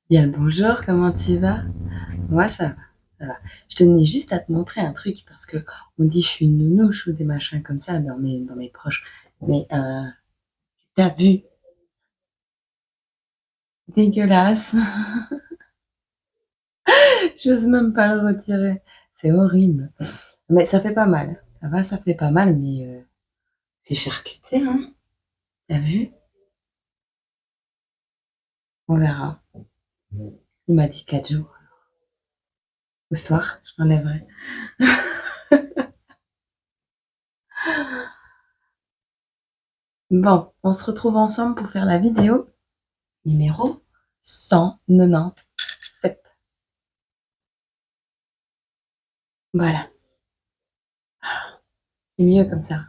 Bien le bonjour, comment tu vas? Moi ça va, ça va. Je tenais juste à te montrer un truc parce que on dit je suis une nounouche ou des machins comme ça dans mes proches. Mais t'as vu? Dégueulasse. J'ose même pas le retirer. C'est horrible. Mais ça fait pas mal. Ça va, ça fait pas mal, mais c'est charcuté, hein? T'as vu? On verra. Il m'a dit 4 jours. Au soir, je l'enlèverai. Bon, on se retrouve ensemble pour faire la vidéo numéro 197. Voilà, c'est mieux comme ça.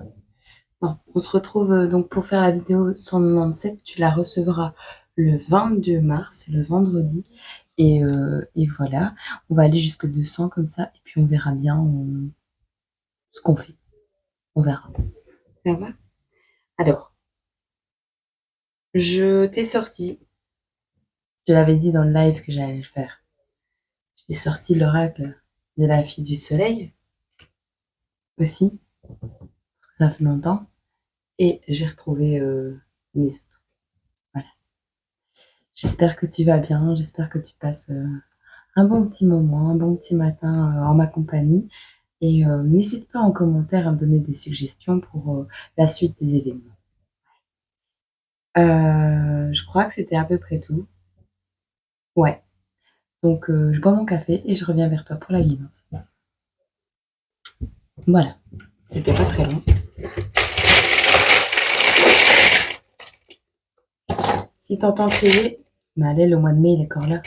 Bon, on se retrouve donc pour faire la vidéo 197. Tu la recevras le 22 mars, le vendredi. Et voilà, on va aller jusque 200 comme ça. Et puis on verra bien ce qu'on fait. On verra. Ça va? Alors, je t'ai sorti, je l'avais dit dans le live que j'allais le faire. Je t'ai sorti l'oracle de la fille du soleil aussi, parce que ça fait longtemps. Et j'ai retrouvé mes autres. Voilà. J'espère que tu vas bien, j'espère que tu passes un bon petit moment, un bon petit matin en ma compagnie. Et n'hésite pas en commentaire à me donner des suggestions pour la suite des événements. Je crois que c'était à peu près tout. Ouais. Donc je bois mon café et je reviens vers toi pour la guidance. Voilà. C'était pas très long. Si t'entends crier, bah allez, le mois de mai il est encore là.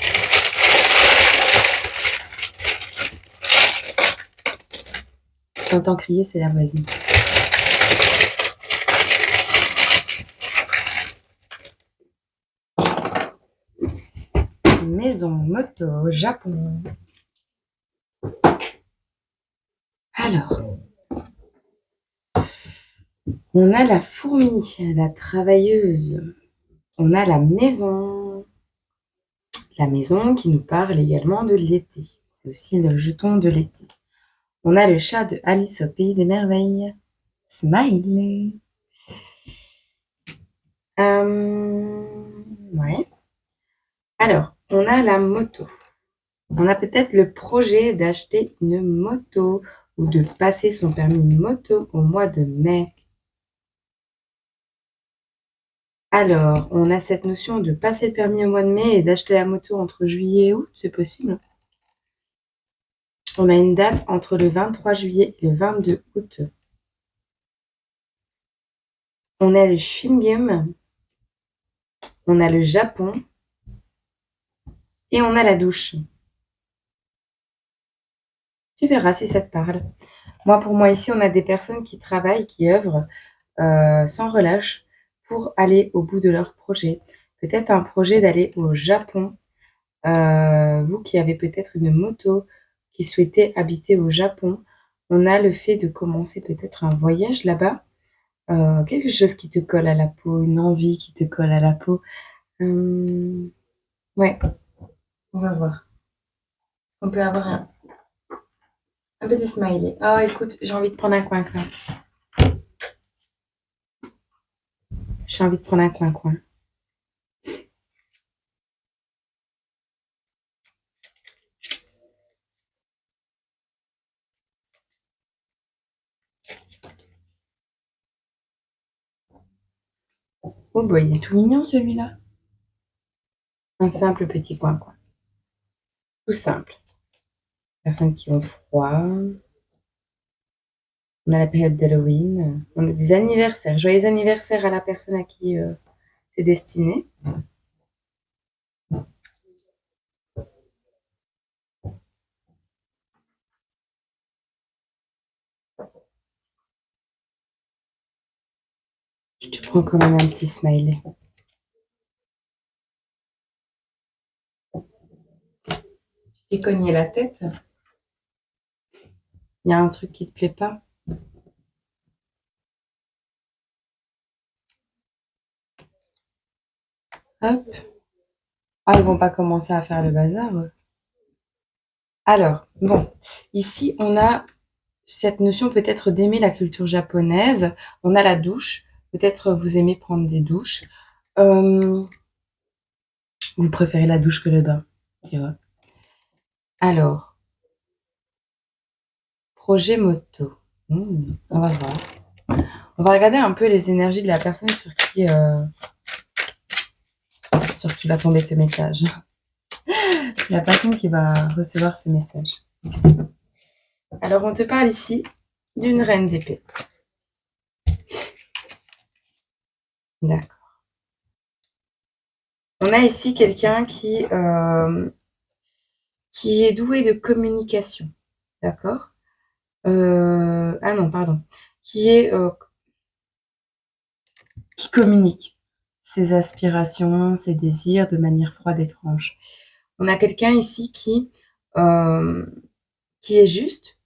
Si t'entends crier, c'est la voisine. Maison, moto, Japon. Alors, on a la fourmi, la travailleuse. On a la maison qui nous parle également de l'été. C'est aussi le jeton de l'été. On a le chat de Alice au pays des merveilles. Smiley. Ouais. Alors, on a la moto. On a peut-être le projet d'acheter une moto ou de passer son permis moto au mois de mai. Alors, on a cette notion de passer le permis au mois de mai et d'acheter la moto entre juillet et août, c'est possible. On a une date entre le 23 juillet et le 22 août. On a le chewing-gum, on a le Japon et on a la douche. Tu verras si ça te parle. Moi, pour moi, ici, on a des personnes qui travaillent, qui œuvrent sans relâche pour aller au bout de leur projet. Peut-être un projet d'aller au Japon. Vous qui avez peut-être une moto, qui souhaitez habiter au Japon, on a le fait de commencer peut-être un voyage là-bas. Quelque chose qui te colle à la peau, une envie qui te colle à la peau. Ouais, on va voir. On peut avoir un petit smiley. Oh, écoute, j'ai envie de prendre un coin-coin. J'ai envie de prendre un coin-coin. Oh, bah, il est tout mignon celui-là. Un simple petit coin-coin. Tout simple. Personnes qui ont froid. On a la période d'Halloween. On a des anniversaires. Joyeux anniversaire à la personne à qui c'est destiné. Je te prends quand même un petit smiley. Tu t'es cogné la tête. Il y a un truc qui te plaît pas. Hop. Ah, ils vont pas commencer à faire le bazar, eux. Alors, bon, ici, on a cette notion peut-être d'aimer la culture japonaise. On a la douche. Peut-être vous aimez prendre des douches. Euh, Vous préférez la douche que le bain, tu vois. Alors, projet moto. On va voir. On va regarder un peu les énergies de la personne sur qui va tomber ce message. La personne qui va recevoir ce message. Alors, on te parle ici d'une reine d'épée. D'accord. On a ici quelqu'un qui est doué de communication. D'accord. Ah non, pardon. Qui communique ses aspirations, ses désirs de manière froide et franche. On a quelqu'un ici euh, qui est juste,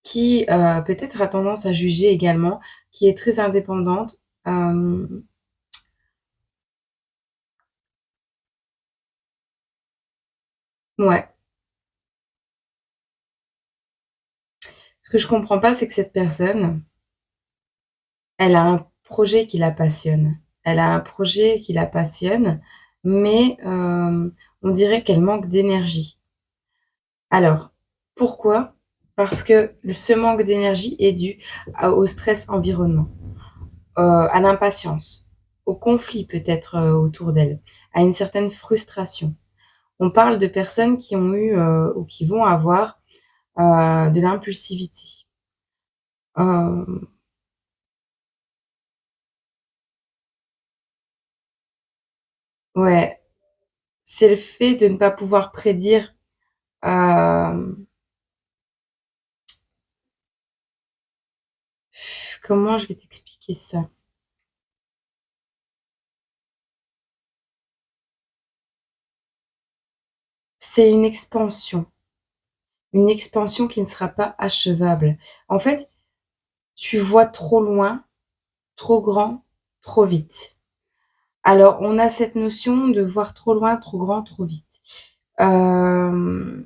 qui peut-être a tendance à juger également, qui est très indépendante. Euh, ouais. Ce que je comprends pas, c'est que cette personne, elle a un projet qui la passionne. Elle a un projet qui la passionne, mais on dirait qu'elle manque d'énergie. Alors, pourquoi? Parce que ce manque d'énergie est dû au stress environnement, à l'impatience, au conflit peut-être autour d'elle, à une certaine frustration. On parle de personnes qui ont eu ou qui vont avoir de l'impulsivité. Euh, ouais, c'est le fait de ne pas pouvoir prédire. euh, Comment je vais t'expliquer ça? C'est une expansion qui ne sera pas achevable. En fait, tu vois trop loin, trop grand, trop vite. Alors, on a cette notion de voir trop loin, trop grand, trop vite. Euh,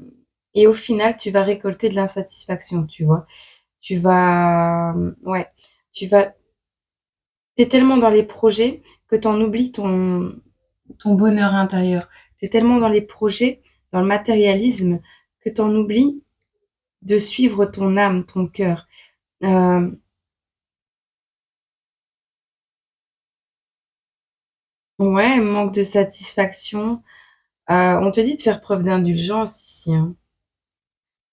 et au final, tu vas récolter de l'insatisfaction, tu vois. Ouais, tu vas, t'es tellement dans les projets que t'en oublies ton bonheur intérieur. T'es tellement dans les projets, dans le matérialisme, que t'en oublies de suivre ton âme, ton cœur. Euh, ouais, manque de satisfaction. On te dit de faire preuve d'indulgence ici, hein.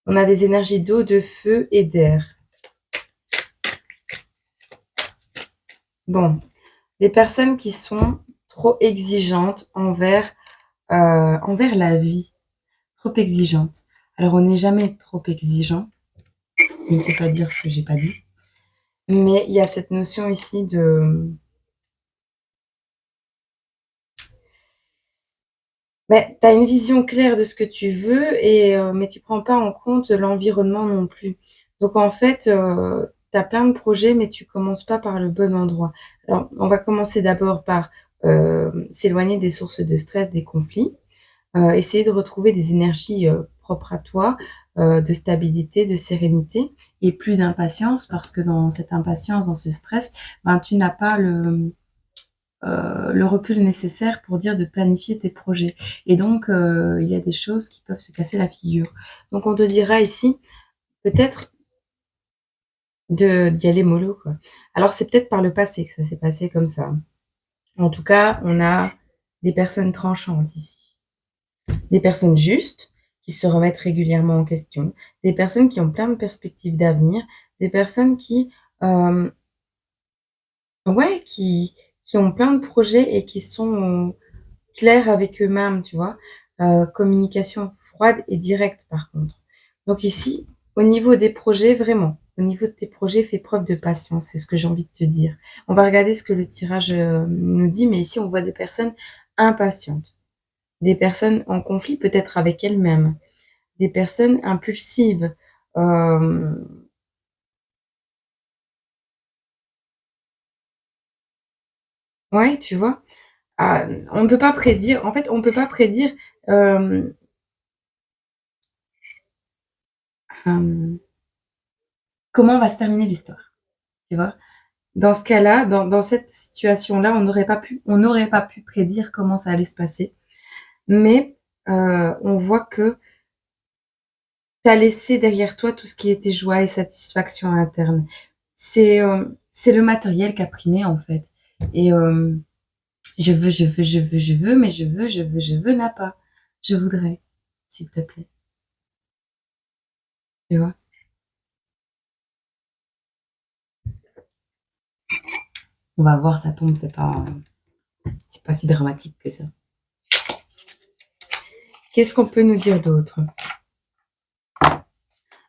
On a des énergies d'eau, de feu et d'air. Bon, des personnes qui sont trop exigeantes envers la vie, trop exigeantes. Alors, on n'est jamais trop exigeant. Il ne faut pas dire ce que j'ai pas dit. Mais il y a cette notion ici de... Ben, tu as une vision claire de ce que tu veux, mais tu prends pas en compte l'environnement non plus. Donc en fait, tu as plein de projets, mais tu commences pas par le bon endroit. Alors, on va commencer d'abord par s'éloigner des sources de stress, des conflits, essayer de retrouver des énergies propres à toi, de stabilité, de sérénité, et plus d'impatience, parce que dans cette impatience, dans ce stress, ben, tu n'as pas le recul nécessaire pour dire de planifier tes projets. Et donc, il y a des choses qui peuvent se casser la figure. Donc, on te dira ici, peut-être d'y aller mollo, quoi. Alors, c'est peut-être par le passé que ça s'est passé comme ça. En tout cas, on a des personnes tranchantes ici. Des personnes justes qui se remettent régulièrement en question. Des personnes qui ont plein de perspectives d'avenir. Des personnes euh, ouais, qui ont plein de projets et qui sont clairs avec eux-mêmes, tu vois. Communication froide et directe, par contre. Donc ici, au niveau des projets, vraiment, au niveau de tes projets, fais preuve de patience, c'est ce que j'ai envie de te dire. On va regarder ce que le tirage nous dit, mais ici, on voit des personnes impatientes, des personnes en conflit peut-être avec elles-mêmes, des personnes impulsives. Euh, ouais, tu vois. On ne peut pas prédire, en fait, on ne peut pas prédire euh, euh, comment va se terminer l'histoire, tu vois. Dans ce cas-là, dans cette situation-là, on n'aurait pas pu prédire comment ça allait se passer. Mais on voit que tu as laissé derrière toi tout ce qui était joie et satisfaction interne. C'est le matériel qui a primé, en fait. Et je veux, mais je veux n'a pas. Je voudrais, s'il te plaît. Tu vois? On va voir, ça tombe, c'est pas si dramatique que ça. Qu'est-ce qu'on peut nous dire d'autre?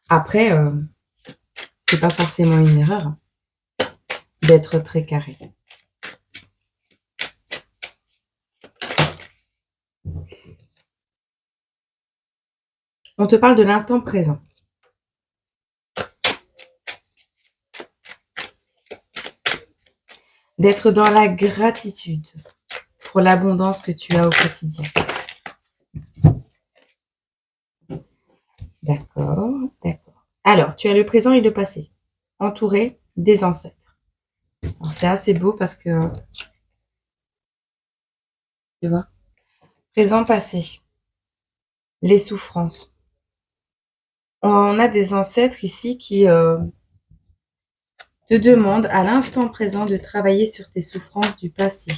Après, c'est pas forcément une erreur d'être très carré. On te parle de l'instant présent. D'être dans la gratitude pour l'abondance que tu as au quotidien. D'accord, d'accord. Alors, tu as le présent et le passé, entouré des ancêtres. Alors, c'est assez beau parce que, tu vois, présent, passé, les souffrances. On a des ancêtres ici qui te demandent à l'instant présent de travailler sur tes souffrances du passé,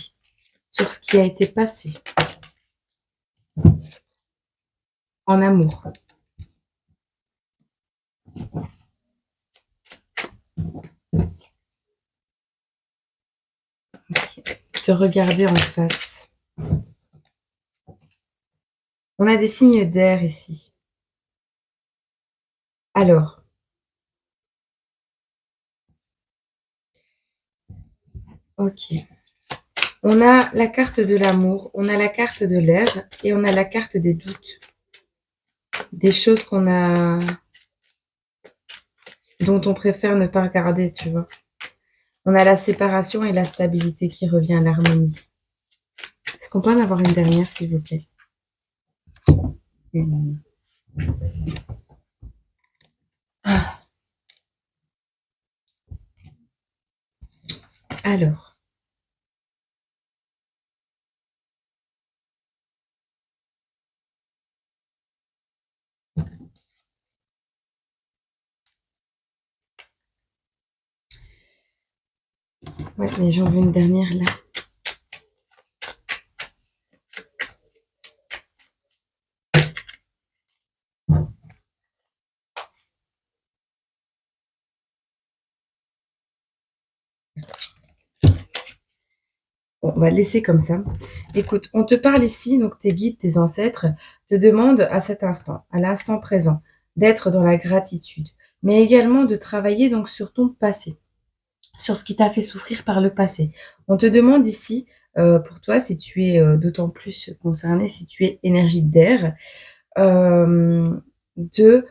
sur ce qui a été passé, en amour. Okay. Te regarder en face. On a des signes d'air ici. Alors, ok. On a la carte de l'amour, on a la carte de l'air et on a la carte des doutes. Des choses dont on préfère ne pas regarder, tu vois. On a la séparation et la stabilité qui revient à l'harmonie. Est-ce qu'on peut en avoir une dernière, s'il vous plaît? Ah. Alors. Ouais, mais j'en veux une dernière là. Bon, on va le laisser comme ça. Écoute, on te parle ici, donc tes guides, tes ancêtres, te demandent à cet instant, à l'instant présent, d'être dans la gratitude, mais également de travailler donc sur ton passé, sur ce qui t'a fait souffrir par le passé. On te demande ici, pour toi, si tu es d'autant plus concerné, si tu es énergie d'air, de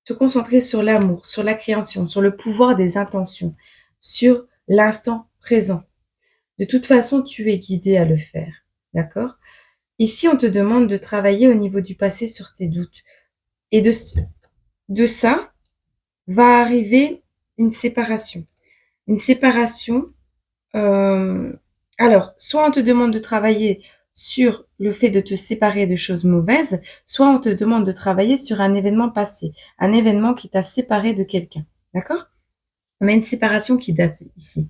te concentrer sur l'amour, sur la création, sur le pouvoir des intentions, sur l'instant présent. De toute façon, tu es guidé à le faire, d'accord? Ici, on te demande de travailler au niveau du passé sur tes doutes. Et de ça va arriver une séparation. Une séparation, euh, alors, soit on te demande de travailler sur le fait de te séparer de choses mauvaises, soit on te demande de travailler sur un événement passé, un événement qui t'a séparé de quelqu'un, d'accord? On a une séparation qui date ici.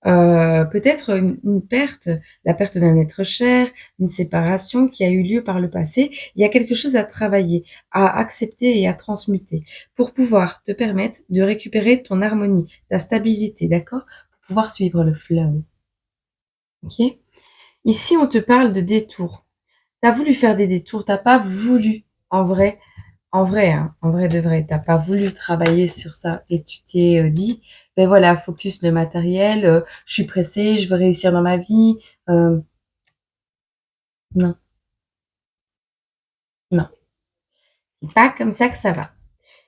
Peut-être une perte, la perte d'un être cher, une séparation qui a eu lieu par le passé. Il y a quelque chose à travailler, à accepter et à transmuter pour pouvoir te permettre de récupérer ton harmonie, ta stabilité, d'accord? Pour pouvoir suivre le flow. Ok? Ici, on te parle de détours. Tu as voulu faire des détours, t'as pas voulu, en vrai, hein, en vrai de vrai, t'as pas voulu travailler sur ça et tu t'es dit, ben voilà, focus le matériel, je suis pressée, je veux réussir dans ma vie. Euh, non, non, c'est pas comme ça que ça va.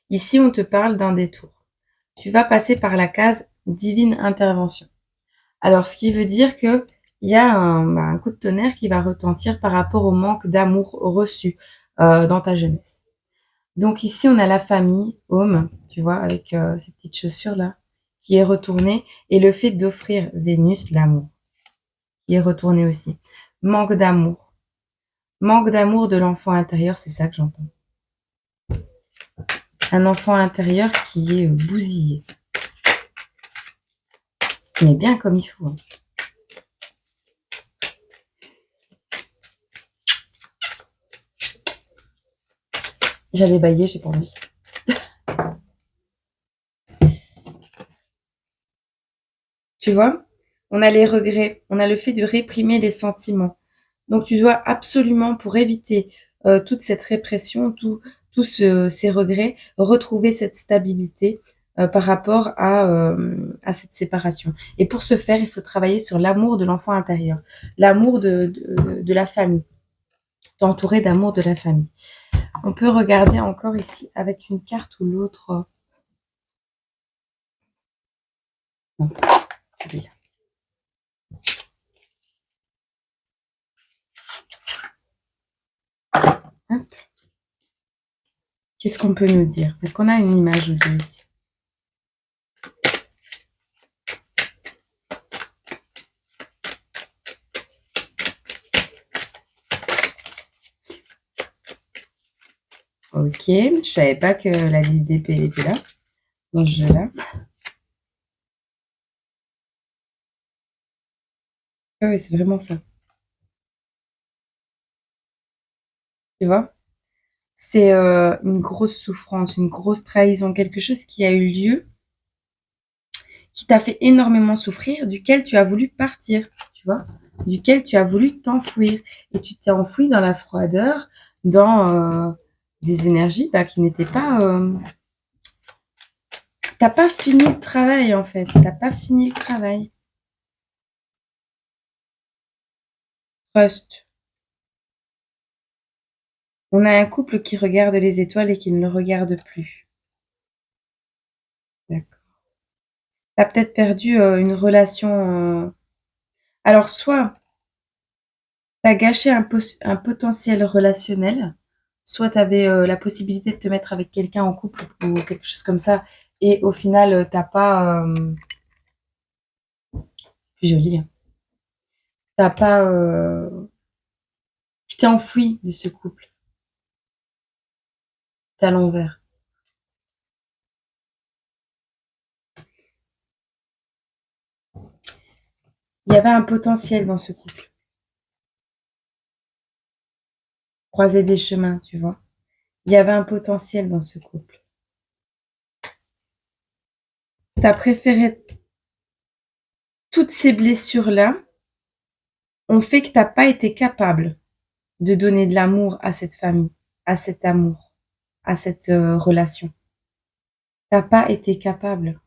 Ici, on te parle d'un détour. Tu vas passer par la case divine intervention. Alors, ce qui veut dire que il y a un coup de tonnerre qui va retentir par rapport au manque d'amour reçu, dans ta jeunesse. Donc ici, on a la famille, home, tu vois, avec, ces petites chaussures-là, qui est retournée et le fait d'offrir Vénus, l'amour, qui est retourné aussi. Manque d'amour. Manque d'amour de l'enfant intérieur, c'est ça que j'entends. Un enfant intérieur qui est, bousillé. Mais bien comme il faut, hein. J'allais bâiller, j'ai pas envie. Tu vois? On a les regrets, on a le fait de réprimer les sentiments. Donc tu dois absolument, pour éviter, toute cette répression, ces regrets, retrouver cette stabilité, par rapport à cette séparation. Et pour ce faire, il faut travailler sur l'amour de l'enfant intérieur, l'amour de la famille, t'entourer d'amour de la famille. On peut regarder encore ici avec une carte ou l'autre. Non, celui-là. Hop. Qu'est-ce qu'on peut nous dire? Est-ce qu'on a une image ou deux ici? Ok, je savais pas que la liste d'épée était là, dans ce jeu-là. Ah oui, c'est vraiment ça. Tu vois? C'est une grosse souffrance, une grosse trahison, quelque chose qui a eu lieu, qui t'a fait énormément souffrir, duquel tu as voulu partir, tu vois? Duquel tu as voulu t'enfuir. Et tu t'es enfoui dans la froideur, dans des énergies qui n'étaient pas... T'as pas fini le travail, en fait. T'as pas fini le travail. Trust. On a un couple qui regarde les étoiles et qui ne le regarde plus. D'accord. T'as peut-être perdu une relation. Alors, soit t'as gâché un potentiel relationnel, soit t'avais la possibilité de te mettre avec quelqu'un en couple ou quelque chose comme ça, et au final, t'as pas. Plus joli, hein. T'as pas. Tu t'es enfoui de ce couple. C'est à l'envers. Il y avait un potentiel dans ce couple. Croiser des chemins, tu vois. Il y avait un potentiel dans ce couple. T'as préféré toutes ces blessures-là ont fait que t'as pas été capable de donner de l'amour à cette famille, à cet amour, à cette relation. T'as pas été capable.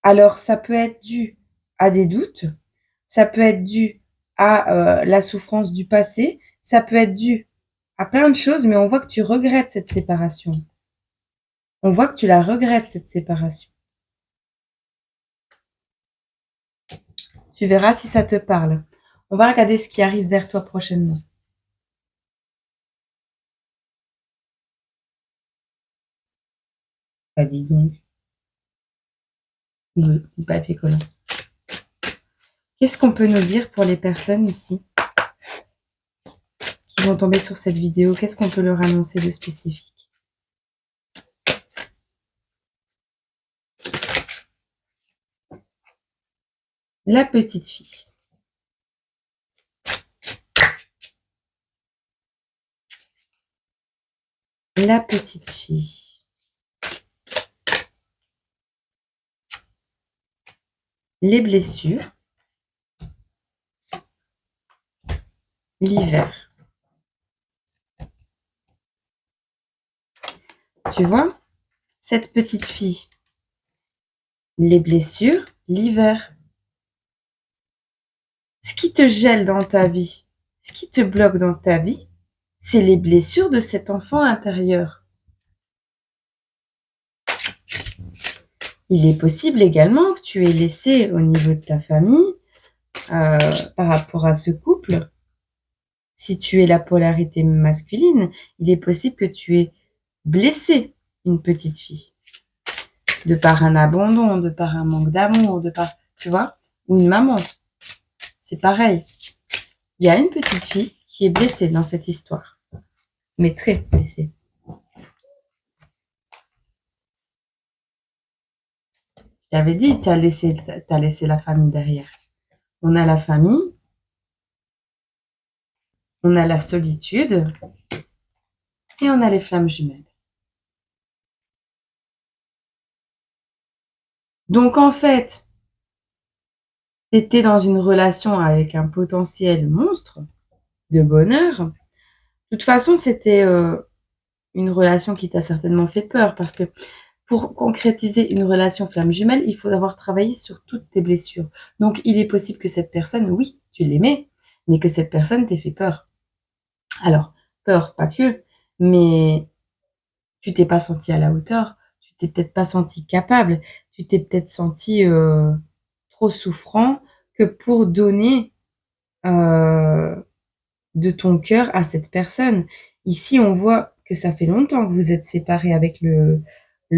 Alors, ça peut être dû à des doutes, ça peut être dû à la souffrance du passé, ça peut être dû à plein de choses, mais on voit que tu regrettes cette séparation. On voit que tu la regrettes, cette séparation. Tu verras si ça te parle. On va regarder ce qui arrive vers toi prochainement. Bah, dis donc. Du papier collant. Qu'est-ce qu'on peut nous dire pour les personnes ici qui vont tomber sur cette vidéo? Qu'est-ce qu'on peut leur annoncer de spécifique? La petite fille. La petite fille. Les blessures. L'hiver. Tu vois, cette petite fille, les blessures, l'hiver. Ce qui te gèle dans ta vie, ce qui te bloque dans ta vie, c'est les blessures de cet enfant intérieur. Il est possible également que tu aies laissé au niveau de ta famille, par rapport à ce couple, si tu es la polarité masculine, il est possible que tu aies blessé une petite fille. De par un abandon, de par un manque d'amour, de par, tu vois, ou une maman. C'est pareil. Il y a une petite fille qui est blessée dans cette histoire, mais très blessée. Je t'avais dit, t'as laissé la famille derrière. On a la famille, on a la solitude et on a les flammes jumelles. Donc en fait, t'étais dans une relation avec un potentiel monstre de bonheur. De toute façon, c'était une relation qui t'a certainement fait peur parce que pour concrétiser une relation flamme jumelle, il faut avoir travaillé sur toutes tes blessures. Donc, il est possible que cette personne, oui, tu l'aimais, mais que cette personne t'ait fait peur. Alors, peur, pas que, mais tu t'es pas senti à la hauteur, tu t'es peut-être pas senti capable, tu t'es peut-être senti trop souffrant que pour donner de ton cœur à cette personne. Ici, on voit que ça fait longtemps que vous êtes séparés avec le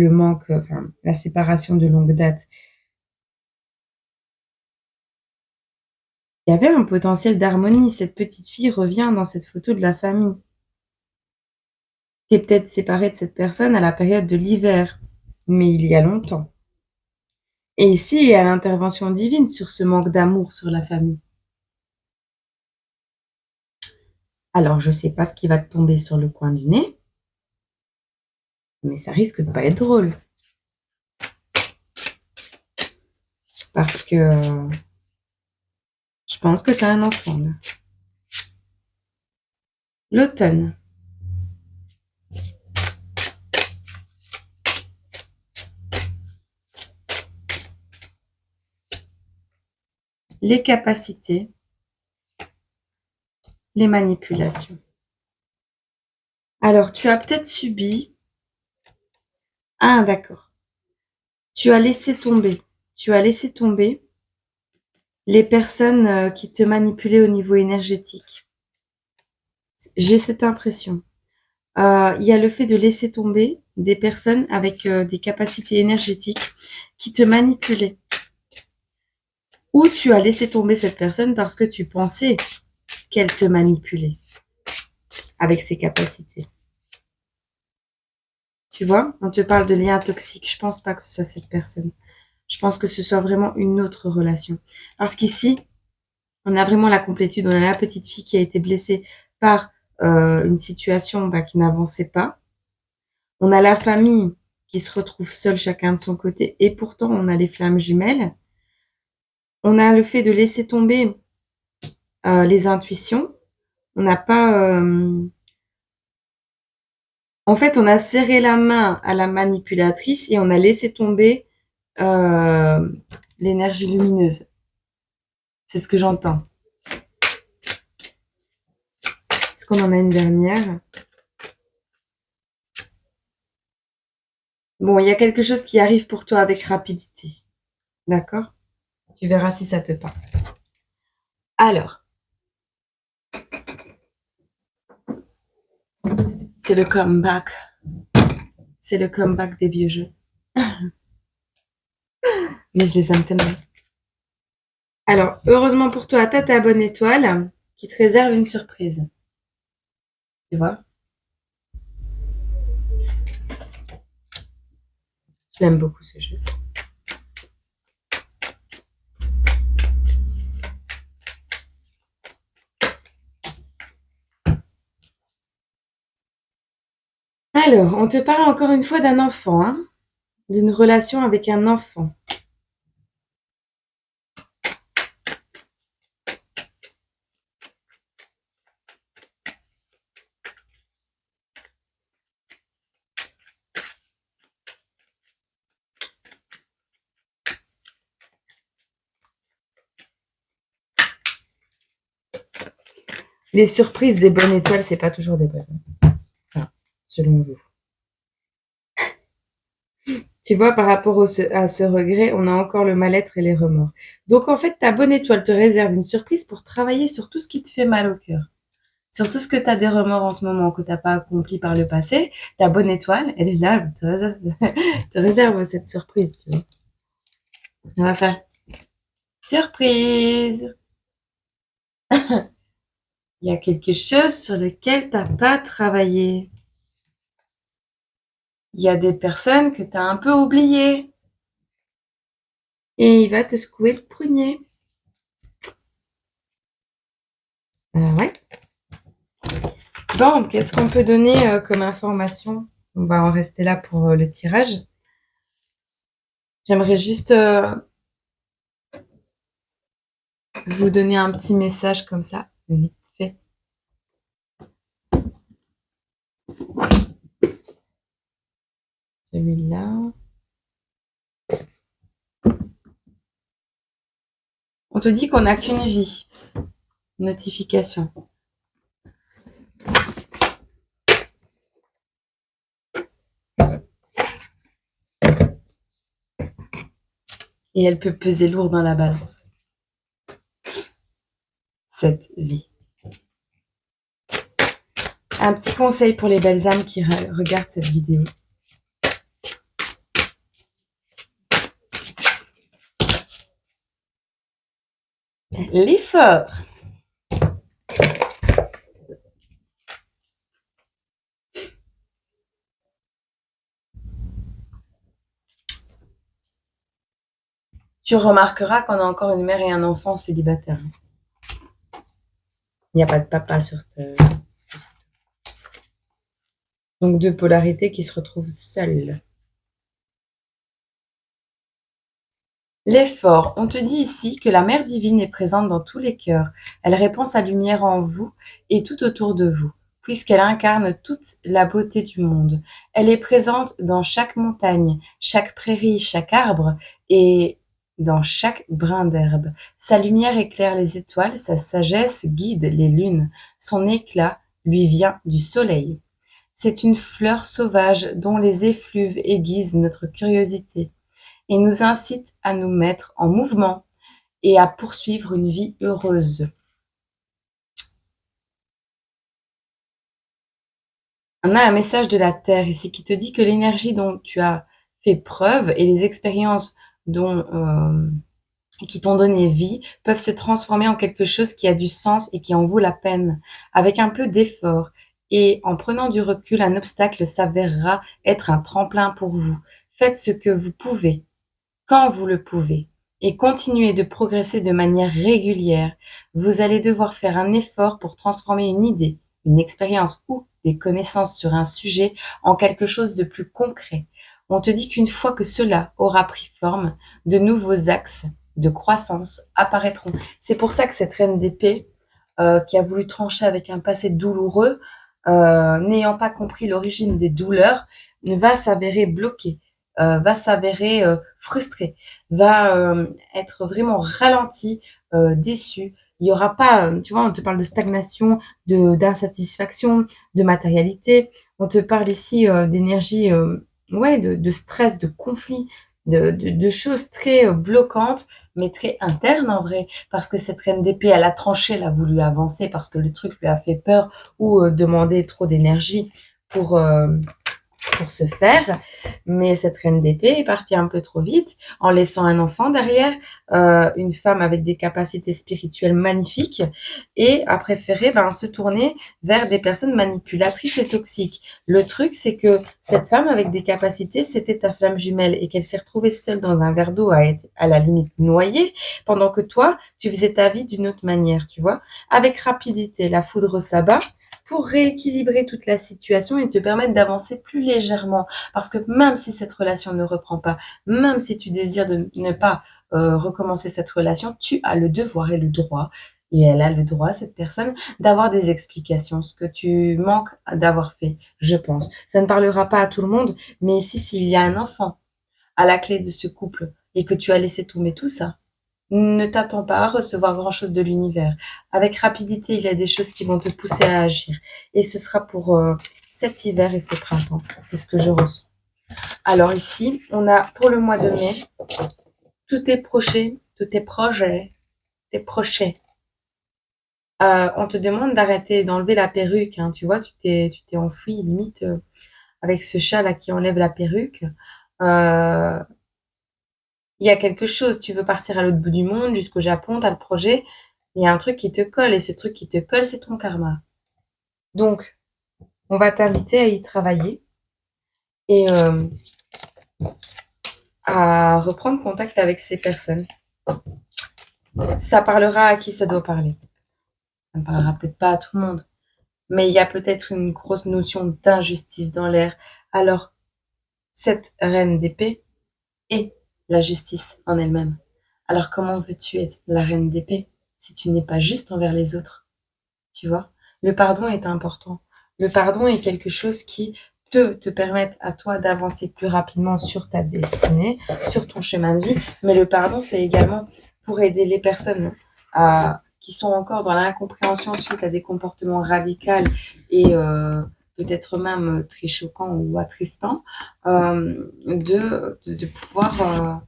manque, enfin, la séparation de longue date. Il y avait un potentiel d'harmonie. Cette petite fille revient dans cette photo de la famille. Tu es peut-être séparé de cette personne à la période de l'hiver, mais il y a longtemps. Et ici, il y a l'intervention divine sur ce manque d'amour sur la famille. Alors, je sais pas ce qui va te tomber sur le coin du nez, mais ça risque de pas être drôle. Parce que je pense que tu as un enfant, là. L'automne. Les capacités, les manipulations. Alors, tu as peut-être subi... Ah, d'accord. Tu as laissé tomber. Tu as laissé tomber les personnes qui te manipulaient au niveau énergétique. J'ai cette impression. Il y a le fait de laisser tomber des personnes avec des capacités énergétiques qui te manipulaient. Ou tu as laissé tomber cette personne parce que tu pensais qu'elle te manipulait avec ses capacités. Tu vois, on te parle de liens toxiques. Je pense pas que ce soit cette personne. Je pense que ce soit vraiment une autre relation. Parce qu'ici, on a vraiment la complétude. On a la petite fille qui a été blessée par une situation qui n'avançait pas. On a la famille qui se retrouve seule chacun de son côté. Et pourtant, on a les flammes jumelles. On a le fait de laisser tomber les intuitions. On n'a pas... En fait, on a serré la main à la manipulatrice et on a laissé tomber l'énergie lumineuse. C'est ce que j'entends. Est-ce qu'on en a une dernière? Bon, il y a quelque chose qui arrive pour toi avec rapidité. D'accord? Tu verras si ça te parle. Alors, c'est le comeback. C'est le comeback des vieux jeux. Mais je les aime tellement. Alors, heureusement pour toi, t'as ta bonne étoile qui te réserve une surprise. Tu vois? Je l'aime beaucoup ce jeu. Alors, on te parle encore une fois d'un enfant, hein, d'une relation avec un enfant. Les surprises des bonnes étoiles, c'est pas toujours des bonnes. Enfin, selon vous. Tu vois, par rapport à ce regret, on a encore le mal-être et les remords. Donc en fait, ta bonne étoile te réserve une surprise pour travailler sur tout ce qui te fait mal au cœur. Sur tout ce que tu as des remords en ce moment, que tu n'as pas accompli par le passé, ta bonne étoile, elle est là, elle te réserve cette surprise. Tu vois. On va faire surprise. Il y a quelque chose sur lequel tu n'as pas travaillé. Il y a des personnes que tu as un peu oubliées. Et il va te secouer le prunier. Ouais. Bon, qu'est-ce qu'on peut donner comme information? On va en rester là pour le tirage. J'aimerais juste vous donner un petit message comme ça, vite fait. Celui-là. On te dit qu'on n'a qu'une vie. Notification. Et elle peut peser lourd dans la balance. Cette vie. Un petit conseil pour les belles âmes qui regardent cette vidéo. L'effort. Tu remarqueras qu'on a encore une mère et un enfant célibataires. Il n'y a pas de papa sur cette photo. Donc deux polarités qui se retrouvent seules. L'effort. On te dit ici que la Mère divine est présente dans tous les cœurs. Elle répand sa lumière en vous et tout autour de vous, puisqu'elle incarne toute la beauté du monde. Elle est présente dans chaque montagne, chaque prairie, chaque arbre et dans chaque brin d'herbe. Sa lumière éclaire les étoiles, sa sagesse guide les lunes. Son éclat lui vient du soleil. C'est une fleur sauvage dont les effluves aiguisent notre curiosité et nous incite à nous mettre en mouvement et à poursuivre une vie heureuse. On a un message de la Terre ici qui te dit que l'énergie dont tu as fait preuve et les expériences qui t'ont donné vie peuvent se transformer en quelque chose qui a du sens et qui en vaut la peine, avec un peu d'effort. Et en prenant du recul, un obstacle s'avérera être un tremplin pour vous. Faites ce que vous pouvez, quand vous le pouvez, et continuez de progresser de manière régulière. Vous allez devoir faire un effort pour transformer une idée, une expérience ou des connaissances sur un sujet en quelque chose de plus concret. On te dit qu'une fois que cela aura pris forme, de nouveaux axes de croissance apparaîtront. C'est pour ça que cette reine d'épée, qui a voulu trancher avec un passé douloureux, n'ayant pas compris l'origine des douleurs, va s'avérer bloquée, va s'avérer frustrée, va être vraiment ralentie, déçue. Il y aura pas, tu vois, on te parle de stagnation, d'insatisfaction, de matérialité. On te parle ici d'énergie, ouais, de stress, de conflit, de choses très bloquantes, mais très internes en vrai, parce que cette reine d'épée, elle a tranché, elle a voulu avancer parce que le truc lui a fait peur ou demander trop d'énergie pour pour se faire, mais cette reine d'épée est partie un peu trop vite en laissant un enfant derrière, une femme avec des capacités spirituelles magnifiques et a préféré se tourner vers des personnes manipulatrices et toxiques. Le truc, c'est que cette femme avec des capacités, c'était ta flamme jumelle et qu'elle s'est retrouvée seule dans un verre d'eau à être à la limite noyée, pendant que toi, tu faisais ta vie d'une autre manière, tu vois. Avec rapidité, la foudre s'abat pour rééquilibrer toute la situation et te permettre d'avancer plus légèrement. Parce que même si cette relation ne reprend pas, même si tu désires de ne pas recommencer cette relation, tu as le devoir et le droit, et elle a le droit, cette personne, d'avoir des explications, ce que tu manques d'avoir fait, je pense. Ça ne parlera pas à tout le monde, mais ici, s'il y a un enfant à la clé de ce couple et que tu as laissé tomber tout ça, ne t'attends pas à recevoir grand-chose de l'univers. Avec rapidité, il y a des choses qui vont te pousser à agir. Et ce sera pour cet hiver et ce printemps. C'est ce que je ressens. Alors ici, on a pour le mois de mai, tous tes projets, tes projets. On te demande d'arrêter, d'enlever la perruque. Hein. Tu vois, tu t'es enfoui limite avec ce chat là qui enlève la perruque. Euh, Il y a quelque chose, tu veux partir à l'autre bout du monde, jusqu'au Japon, tu as le projet. Il y a un truc qui te colle et ce truc qui te colle, c'est ton karma. Donc, on va t'inviter à y travailler et à reprendre contact avec ces personnes. Ça parlera à qui ça doit parler. Ça ne parlera peut-être pas à tout le monde, mais il y a peut-être une grosse notion d'injustice dans l'air. Alors, cette reine d'épée est la justice en elle-même. Alors, comment veux-tu être la reine d'épée si tu n'es pas juste envers les autres? Tu vois? Le pardon est important. Le pardon est quelque chose qui peut te permettre à toi d'avancer plus rapidement sur ta destinée, sur ton chemin de vie. Mais le pardon, c'est également pour aider les personnes qui sont encore dans l'incompréhension suite à des comportements radicaux et peut-être même très choquants ou attristants, de pouvoir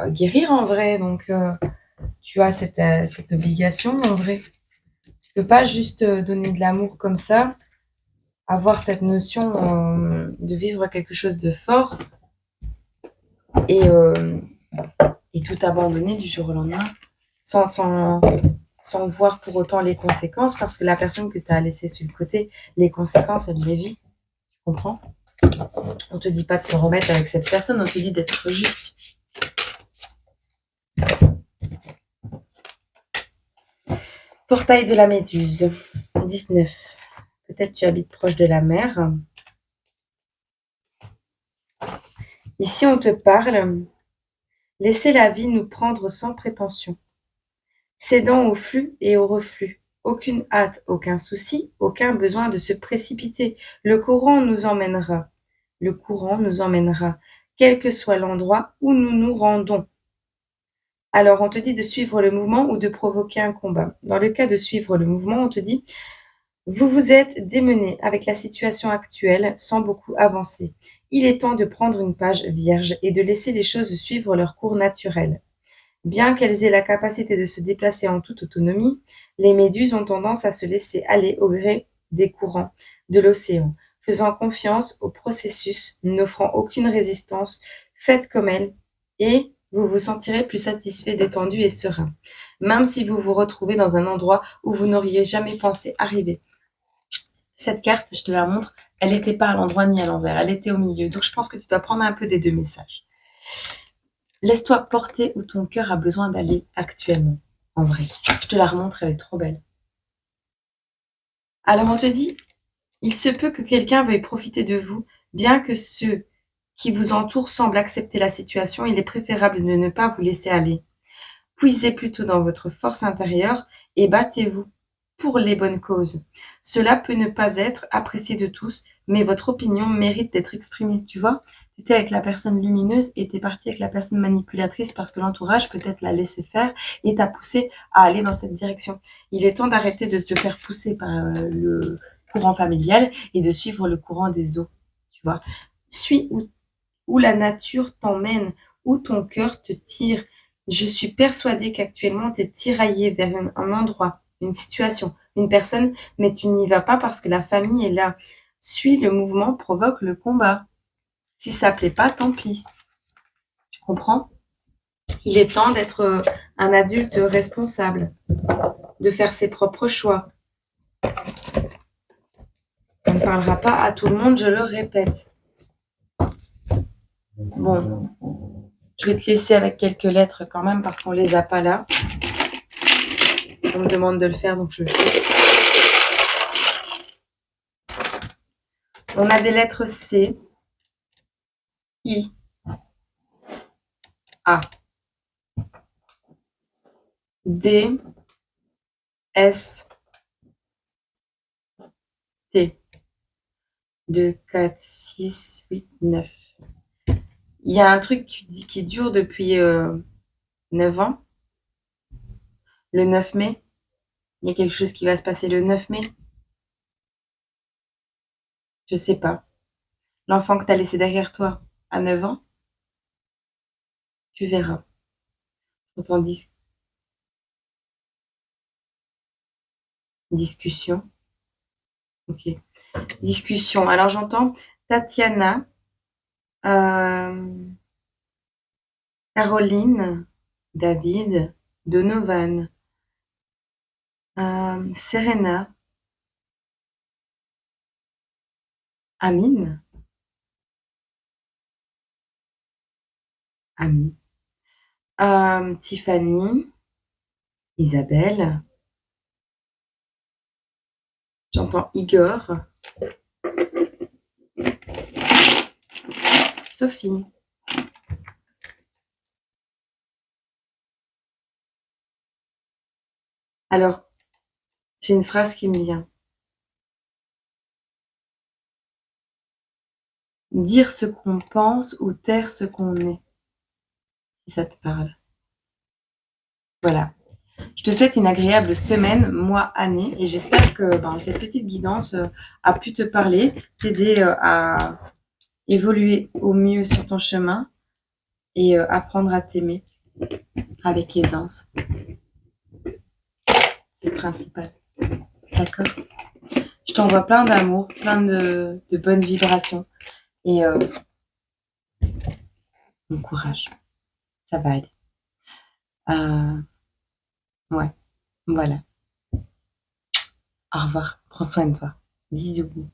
guérir en vrai. Donc, tu as cette obligation en vrai. Tu peux pas juste donner de l'amour comme ça, avoir cette notion de vivre quelque chose de fort et, euh, et tout abandonner du jour au lendemain sans, sans, sans voir pour autant les conséquences parce que la personne que tu as laissée sur le côté, les conséquences, elle les vit. Tu comprends? On te dit pas de te remettre avec cette personne, on te dit d'être juste. Portail de la Méduse, 19. Peut-être tu habites proche de la mer. Ici, on te parle. Laissez la vie nous prendre sans prétention, cédant au flux et au reflux. Aucune hâte, aucun souci, aucun besoin de se précipiter. Le courant nous emmènera. Le courant nous emmènera, quel que soit l'endroit où nous nous rendons. Alors, on te dit de suivre le mouvement ou de provoquer un combat. Dans le cas de suivre le mouvement, on te dit vous vous êtes démené avec la situation actuelle sans beaucoup avancer. Il est temps de prendre une page vierge et de laisser les choses suivre leur cours naturel. Bien qu'elles aient la capacité de se déplacer en toute autonomie, les méduses ont tendance à se laisser aller au gré des courants de l'océan, faisant confiance au processus, n'offrant aucune résistance, faites comme elles, et vous vous sentirez plus satisfait, détendu et serein, même si vous vous retrouvez dans un endroit où vous n'auriez jamais pensé arriver. Cette carte, je te la montre, elle n'était pas à l'endroit ni à l'envers, elle était au milieu. Donc je pense que tu dois prendre un peu des deux messages. Laisse-toi porter où ton cœur a besoin d'aller actuellement, en vrai. Je te la remontre, elle est trop belle. Alors on te dit, il se peut que quelqu'un veuille profiter de vous, bien que ceux qui vous entourent semblent accepter la situation, il est préférable de ne pas vous laisser aller. Puisez plutôt dans votre force intérieure et battez-vous pour les bonnes causes. Cela peut ne pas être apprécié de tous, mais votre opinion mérite d'être exprimée, tu vois. Tu étais avec la personne lumineuse et tu es parti avec la personne manipulatrice parce que l'entourage peut-être l'a laissé faire et t'a poussé à aller dans cette direction. Il est temps d'arrêter de te faire pousser par le courant familial et de suivre le courant des eaux, tu vois. Suis où la nature t'emmène, où ton cœur te tire. Je suis persuadée qu'actuellement, tu es tiraillé vers un endroit, une situation, une personne, mais tu n'y vas pas parce que la famille est là. Suis le mouvement, provoque le combat. Si ça plaît pas, tant pis. Tu comprends? Il est temps d'être un adulte responsable, de faire ses propres choix. Ça ne parlera pas à tout le monde, je le répète. Bon, je vais te laisser avec quelques lettres quand même parce qu'on les a pas là. On me demande de le faire, donc je le fais. On a des lettres C, I, A, D, S, T. 2, 4, 6, 8, 9. Il y a un truc qui dure depuis 9 ans. Le 9 mai. Il y a quelque chose qui va se passer le 9 mai. Je sais pas. l'enfant que tu as laissé derrière toi à 9 ans, tu verras. Quand on discussion. Ok. Discussion. Alors j'entends Tatiana, euh, Caroline, David, Donovan, Serena, Amine, Ami, Tiffany, Isabelle, j'entends Igor, Sophie. Alors, j'ai une phrase qui me vient. Dire ce qu'on pense ou taire ce qu'on est, si ça te parle. Voilà. Je te souhaite une agréable semaine, mois, année, et j'espère que cette petite guidance a pu te parler, t'aider à évoluer au mieux sur ton chemin et apprendre à t'aimer avec aisance. C'est le principal. D'accord? Je t'envoie plein d'amour, plein de bonnes vibrations et bon courage. Ça va aller. Ouais, voilà. Au revoir. Prends soin de toi. Bisous.